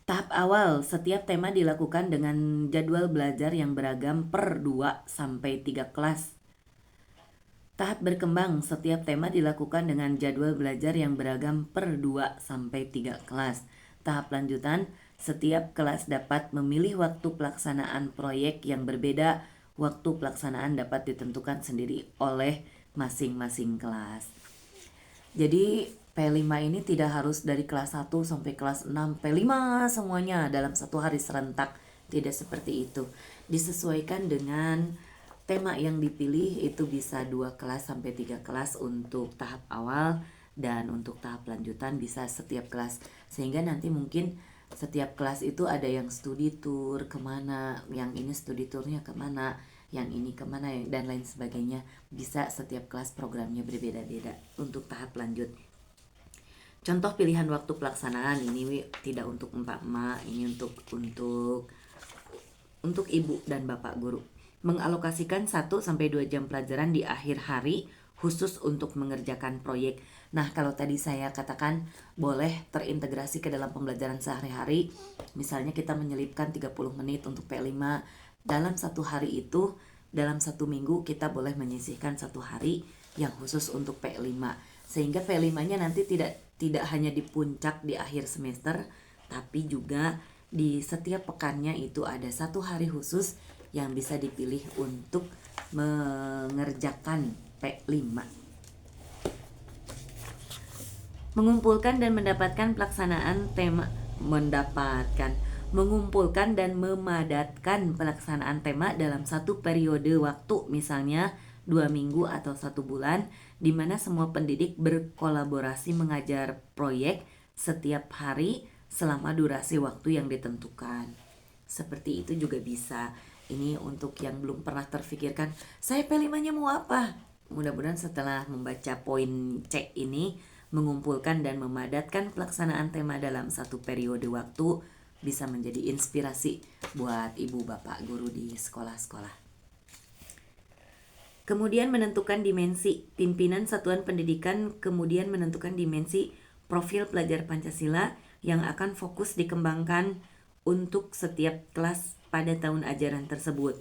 Tahap awal, setiap tema dilakukan dengan jadwal belajar yang beragam per 2-3 kelas. Tahap berkembang, setiap tema dilakukan dengan jadwal belajar yang beragam per 2-3 kelas. Tahap lanjutan, setiap kelas dapat memilih waktu pelaksanaan proyek yang berbeda. Waktu pelaksanaan dapat ditentukan sendiri oleh masing-masing kelas. Jadi P5 ini tidak harus dari kelas 1 sampai kelas 6 P5 semuanya dalam satu hari serentak. Tidak seperti itu. Disesuaikan dengan tema yang dipilih, itu bisa 2 kelas sampai 3 kelas untuk tahap awal, dan untuk tahap lanjutan bisa setiap kelas. Sehingga nanti mungkin setiap kelas itu ada yang studi tour kemana, yang ini studi tournya kemana, yang ini kemana, dan lain sebagainya. Bisa setiap kelas programnya berbeda-beda untuk tahap lanjut. Contoh pilihan waktu pelaksanaan ini tidak untuk emak-emak, ini untuk ibu dan bapak guru. Mengalokasikan 1-2 jam pelajaran di akhir hari khusus untuk mengerjakan proyek. Nah, kalau tadi saya katakan boleh terintegrasi ke dalam pembelajaran sehari-hari, misalnya kita menyelipkan 30 menit untuk P5 dalam satu hari itu, dalam satu minggu kita boleh menyisihkan satu hari yang khusus untuk P5, sehingga P5-nya nanti tidak hanya di puncak di akhir semester, tapi juga di setiap pekannya itu ada satu hari khusus yang bisa dipilih untuk mengerjakan P5. Mengumpulkan dan mendapatkan pelaksanaan tema mengumpulkan dan memadatkan pelaksanaan tema dalam satu periode waktu, misalnya 2 minggu atau 1 bulan, di mana semua pendidik berkolaborasi mengajar proyek setiap hari selama durasi waktu yang ditentukan. Seperti itu juga bisa. Ini untuk yang belum pernah terfikirkan, saya P5-nya mau apa? Mudah-mudahan setelah membaca poin C ini, mengumpulkan dan memadatkan pelaksanaan tema dalam satu periode waktu, bisa menjadi inspirasi buat ibu bapak guru di sekolah-sekolah. Kemudian menentukan dimensi. Pimpinan satuan pendidikan kemudian menentukan dimensi profil pelajar Pancasila yang akan fokus dikembangkan untuk setiap kelas pada tahun ajaran tersebut.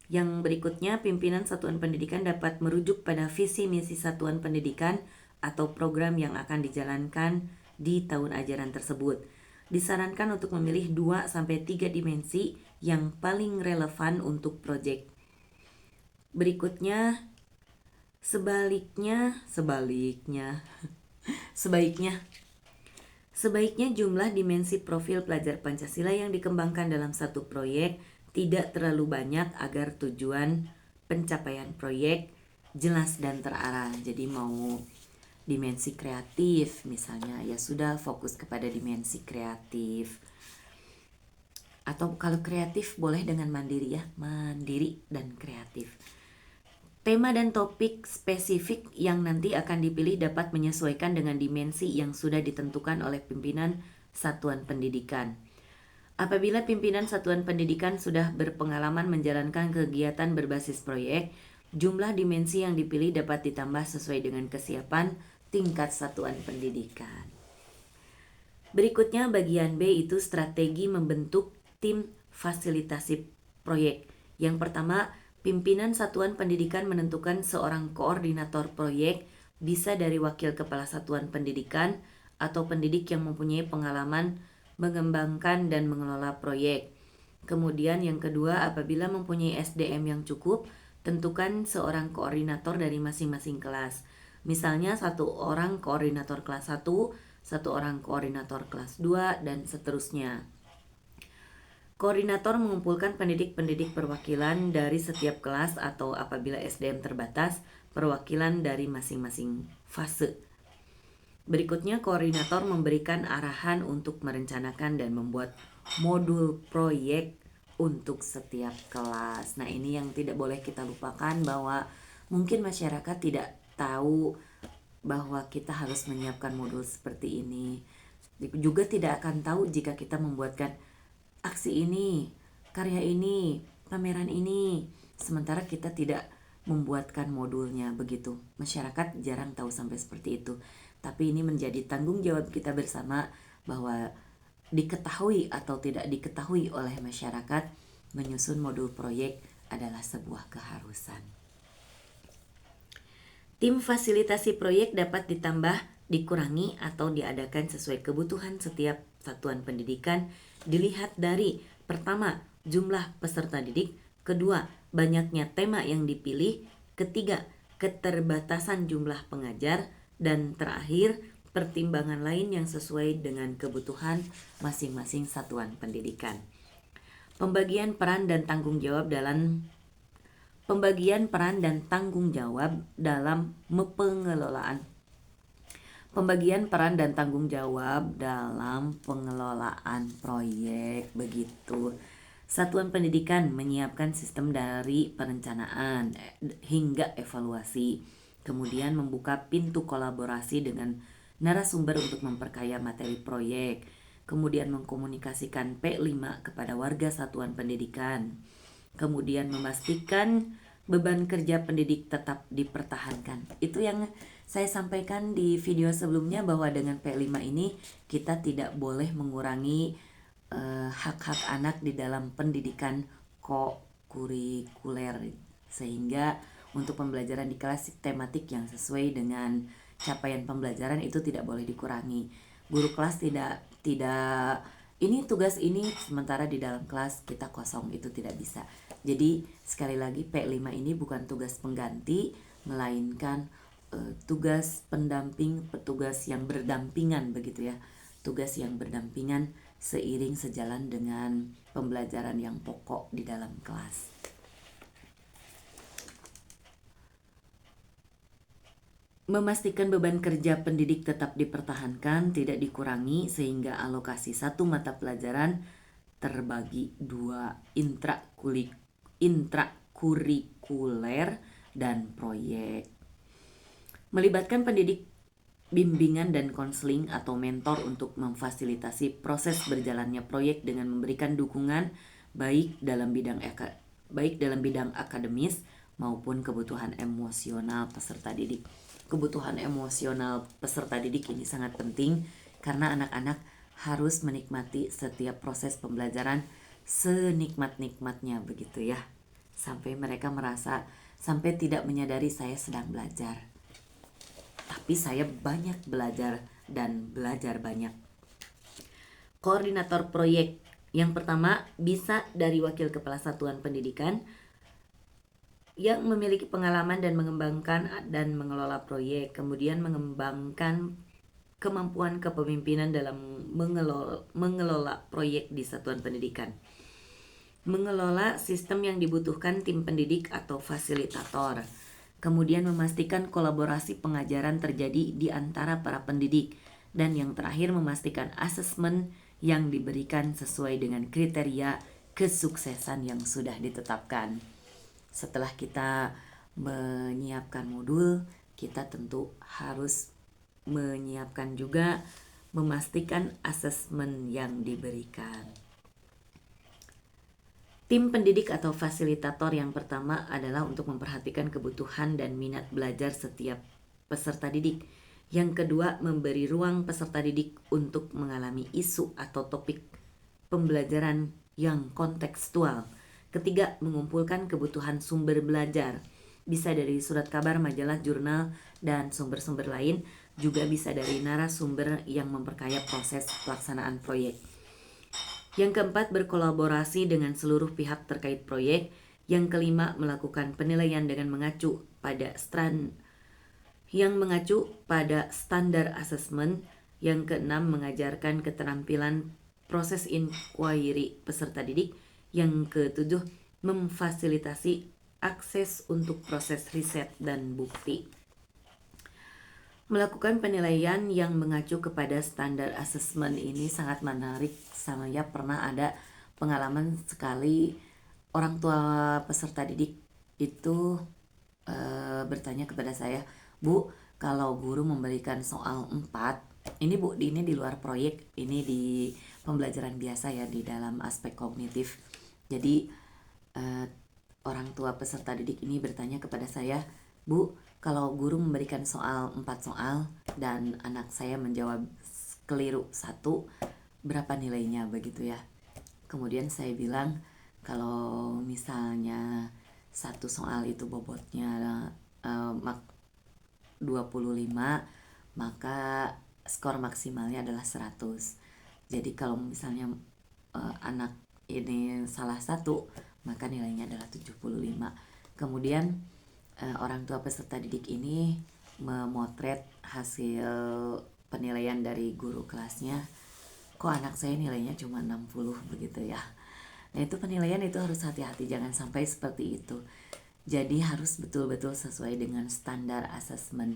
Yang berikutnya, pimpinan satuan pendidikan dapat merujuk pada visi misi satuan pendidikan atau program yang akan dijalankan di tahun ajaran tersebut. Disarankan untuk memilih 2-3 dimensi yang paling relevan untuk proyek. Berikutnya, sebaiknya jumlah dimensi profil pelajar Pancasila yang dikembangkan dalam satu proyek tidak terlalu banyak agar tujuan pencapaian proyek jelas dan terarah. Jadi mau dimensi kreatif misalnya, ya sudah fokus kepada dimensi kreatif. Atau kalau kreatif boleh dengan mandiri ya, mandiri dan kreatif. Tema dan topik spesifik yang nanti akan dipilih dapat menyesuaikan dengan dimensi yang sudah ditentukan oleh pimpinan satuan pendidikan. Apabila pimpinan satuan pendidikan sudah berpengalaman menjalankan kegiatan berbasis proyek, jumlah dimensi yang dipilih dapat ditambah sesuai dengan kesiapan tingkat satuan pendidikan. Berikutnya bagian B itu strategi membentuk tim fasilitasi proyek. Yang pertama, pimpinan satuan pendidikan menentukan seorang koordinator proyek, bisa dari wakil kepala satuan pendidikan atau pendidik yang mempunyai pengalaman mengembangkan dan mengelola proyek. Kemudian yang kedua, apabila mempunyai SDM yang cukup, tentukan seorang koordinator dari masing-masing kelas. Misalnya 1 orang koordinator kelas 1, 1 orang koordinator kelas 2, dan seterusnya. Koordinator mengumpulkan pendidik-pendidik perwakilan dari setiap kelas atau apabila SDM terbatas, perwakilan dari masing-masing fase. Berikutnya, koordinator memberikan arahan untuk merencanakan dan membuat modul proyek untuk setiap kelas. Nah, ini yang tidak boleh kita lupakan, bahwa mungkin masyarakat tidak tahu bahwa kita harus menyiapkan modul seperti ini. Juga tidak akan tahu jika kita membuatkan aksi ini, karya ini, pameran ini, sementara kita tidak membuatkan modulnya begitu. Masyarakat jarang tahu sampai seperti itu. Tapi ini menjadi tanggung jawab kita bersama, bahwa diketahui atau tidak diketahui oleh masyarakat, menyusun modul proyek adalah sebuah keharusan. Tim fasilitasi proyek dapat ditambah, dikurangi, atau diadakan sesuai kebutuhan setiap satuan pendidikan. Dilihat dari pertama, jumlah peserta didik, kedua, banyaknya tema yang dipilih, ketiga, keterbatasan jumlah pengajar, dan terakhir, pertimbangan lain yang sesuai dengan kebutuhan masing-masing satuan pendidikan. Pembagian peran dan tanggung jawab dalam pengelolaan proyek begitu. Satuan pendidikan menyiapkan sistem dari perencanaan hingga evaluasi, kemudian membuka pintu kolaborasi dengan narasumber untuk memperkaya materi proyek, kemudian mengkomunikasikan P5 kepada warga satuan pendidikan, kemudian memastikan beban kerja pendidik tetap dipertahankan. Itu yang saya sampaikan di video sebelumnya, bahwa dengan P5 ini kita tidak boleh mengurangi hak-hak anak di dalam pendidikan kurikuler, sehingga untuk pembelajaran di kelas tematik yang sesuai dengan capaian pembelajaran itu tidak boleh dikurangi. Guru kelas tidak ini tugas ini, sementara di dalam kelas kita kosong, itu tidak bisa. Jadi sekali lagi, P5 ini bukan tugas pengganti, melainkan tugas pendamping, petugas yang berdampingan begitu ya. Tugas yang berdampingan seiring sejalan dengan pembelajaran yang pokok di dalam kelas. Memastikan beban kerja pendidik tetap dipertahankan, tidak dikurangi, sehingga alokasi satu mata pelajaran terbagi dua, intrakurikuler dan proyek. Melibatkan pendidik, bimbingan dan konseling atau mentor untuk memfasilitasi proses berjalannya proyek dengan memberikan dukungan baik dalam bidang akademis maupun kebutuhan emosional peserta didik. Kebutuhan emosional peserta didik ini sangat penting karena anak-anak harus menikmati setiap proses pembelajaran senikmat-nikmatnya begitu ya. Sampai mereka merasa, sampai tidak menyadari saya sedang belajar. Tapi saya banyak belajar dan belajar banyak. Koordinator proyek yang pertama bisa dari wakil kepala satuan pendidikan yang memiliki pengalaman dan mengembangkan dan mengelola proyek, kemudian mengembangkan kemampuan kepemimpinan dalam mengelola proyek di satuan pendidikan. Mengelola sistem yang dibutuhkan tim pendidik atau fasilitator. Kemudian memastikan kolaborasi pengajaran terjadi di antara para pendidik. Dan yang terakhir, memastikan asesmen yang diberikan sesuai dengan kriteria kesuksesan yang sudah ditetapkan. Setelah kita menyiapkan modul, kita tentu harus menyiapkan juga, memastikan asesmen yang diberikan. Tim pendidik atau fasilitator yang pertama adalah untuk memperhatikan kebutuhan dan minat belajar setiap peserta didik. Yang kedua, memberi ruang peserta didik untuk mengalami isu atau topik pembelajaran yang kontekstual. Ketiga, mengumpulkan kebutuhan sumber belajar. Bisa dari surat kabar, majalah, jurnal, dan sumber-sumber lain. Juga bisa dari narasumber yang memperkaya proses pelaksanaan proyek. Yang keempat, berkolaborasi dengan seluruh pihak terkait proyek. Yang kelima, melakukan penilaian dengan mengacu pada standar asesmen. Yang keenam, mengajarkan keterampilan proses inquiry peserta didik. Yang ketujuh, memfasilitasi akses untuk proses riset dan bukti. Melakukan penilaian yang mengacu kepada standar asesmen ini sangat menarik. Saya pernah ada pengalaman sekali, orang tua peserta didik itu bertanya kepada saya, "Bu, kalau guru memberikan soal 4, ini Bu, ini di luar proyek, ini di pembelajaran biasa ya, di dalam aspek kognitif." Jadi orang tua peserta didik ini bertanya kepada saya, "Bu, kalau guru memberikan 4 soal dan anak saya menjawab keliru 1, berapa nilainya?" begitu ya. Kemudian saya bilang, kalau misalnya 1 soal itu bobotnya 25, maka skor maksimalnya adalah 100. Jadi kalau misalnya anak ini salah 1, maka nilainya adalah 75. Kemudian orang tua peserta didik ini memotret hasil penilaian dari guru kelasnya. Kok anak saya nilainya cuma 60 begitu ya. Nah, itu penilaian itu harus hati-hati, jangan sampai seperti itu. Jadi harus betul-betul sesuai dengan standar asesmen.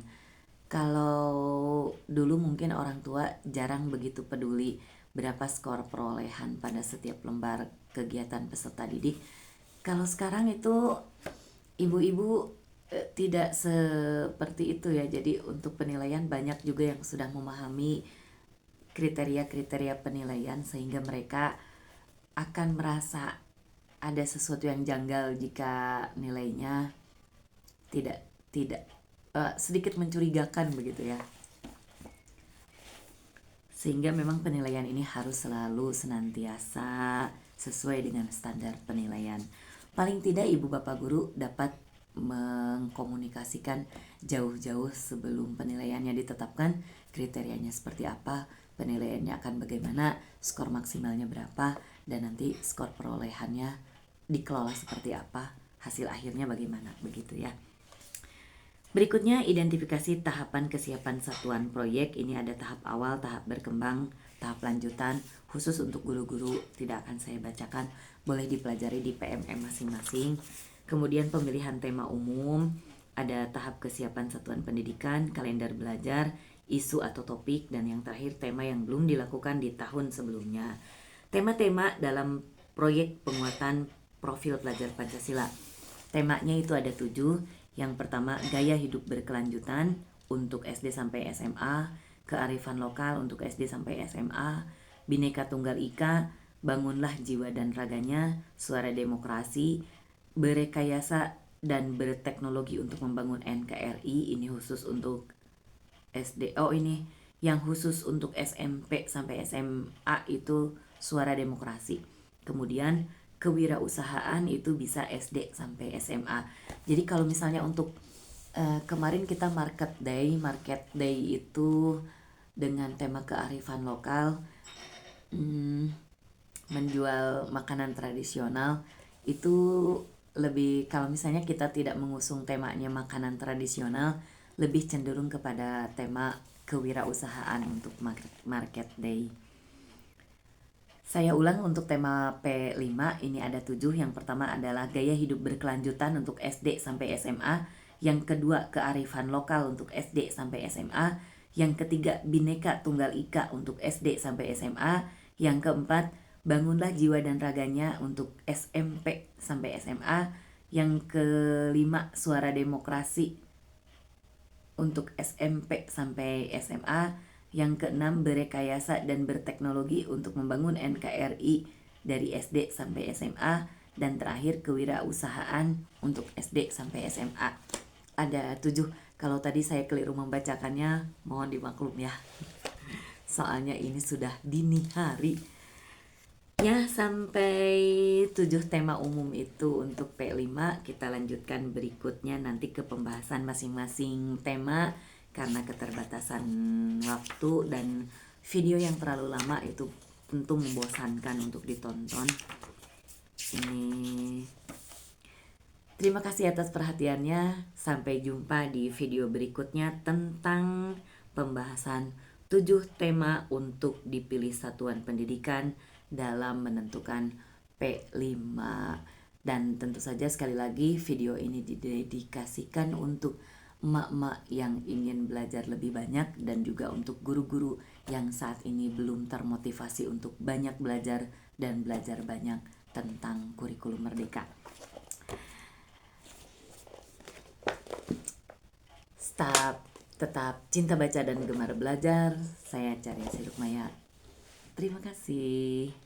Kalau dulu mungkin orang tua jarang begitu peduli berapa skor perolehan pada setiap lembar kegiatan peserta didik. Kalau sekarang itu ibu-ibu tidak seperti itu ya. Jadi untuk penilaian banyak juga yang sudah memahami kriteria-kriteria penilaian, sehingga mereka akan merasa ada sesuatu yang janggal jika nilainya tidak sedikit mencurigakan begitu ya. Sehingga memang penilaian ini harus selalu senantiasa sesuai dengan standar penilaian. Paling tidak ibu bapak guru dapat mengkomunikasikan jauh-jauh sebelum penilaiannya ditetapkan, kriterianya seperti apa, penilaiannya akan bagaimana, skor maksimalnya berapa, dan nanti skor perolehannya dikelola seperti apa, hasil akhirnya bagaimana, begitu ya. Berikutnya, identifikasi tahapan kesiapan satuan proyek. Ini ada tahap awal, tahap berkembang, tahap lanjutan. Khusus untuk guru-guru tidak akan saya bacakan, boleh dipelajari di PMM masing-masing. Kemudian pemilihan tema umum, ada tahap kesiapan satuan pendidikan, kalender belajar, isu atau topik, dan yang terakhir tema yang belum dilakukan di tahun sebelumnya. Tema-tema dalam proyek penguatan profil pelajar Pancasila. Temanya itu ada 7. Yang pertama, gaya hidup berkelanjutan untuk SD sampai SMA, kearifan lokal untuk SD sampai SMA, Bhinneka Tunggal Ika, bangunlah jiwa dan raganya, suara demokrasi, berekayasa dan berteknologi untuk membangun NKRI. Ini khusus untuk SD. Oh, ini yang khusus untuk SMP sampai SMA itu suara demokrasi. Kemudian kewirausahaan itu bisa SD sampai SMA. Jadi kalau misalnya untuk kemarin kita market day itu dengan tema kearifan lokal, menjual makanan tradisional, itu lebih, kalau misalnya kita tidak mengusung temanya makanan tradisional, lebih cenderung kepada tema kewirausahaan untuk market day. Saya ulang untuk tema P5, ini ada 7. Yang pertama adalah gaya hidup berkelanjutan untuk SD sampai SMA. Yang kedua, kearifan lokal untuk SD sampai SMA. Yang ketiga, Bhinneka Tunggal Ika untuk SD sampai SMA. Yang keempat, bangunlah jiwa dan raganya untuk SMP sampai SMA. Yang kelima, suara demokrasi untuk SMP sampai SMA. Yang keenam, berekayasa dan berteknologi untuk membangun NKRI dari SD sampai SMA. Dan terakhir, kewirausahaan untuk SD sampai SMA. Ada 7. Kalau tadi saya keliru membacakannya, mohon dimaklum ya. Soalnya ini sudah dini hari. Ya, sampai 7 tema umum itu untuk P5. Kita lanjutkan berikutnya nanti ke pembahasan masing-masing tema. Karena keterbatasan waktu dan video yang terlalu lama itu tentu membosankan untuk ditonton. Ini terima kasih atas perhatiannya. Sampai jumpa di video berikutnya tentang pembahasan 7 tema untuk dipilih satuan pendidikan dalam menentukan P5. Dan tentu saja sekali lagi video ini didedikasikan untuk emak-emak yang ingin belajar lebih banyak dan juga untuk guru-guru yang saat ini belum termotivasi untuk banyak belajar dan belajar banyak tentang kurikulum merdeka. Tetap cinta baca dan gemar belajar. Saya Carya Sidukmaya. Terima kasih.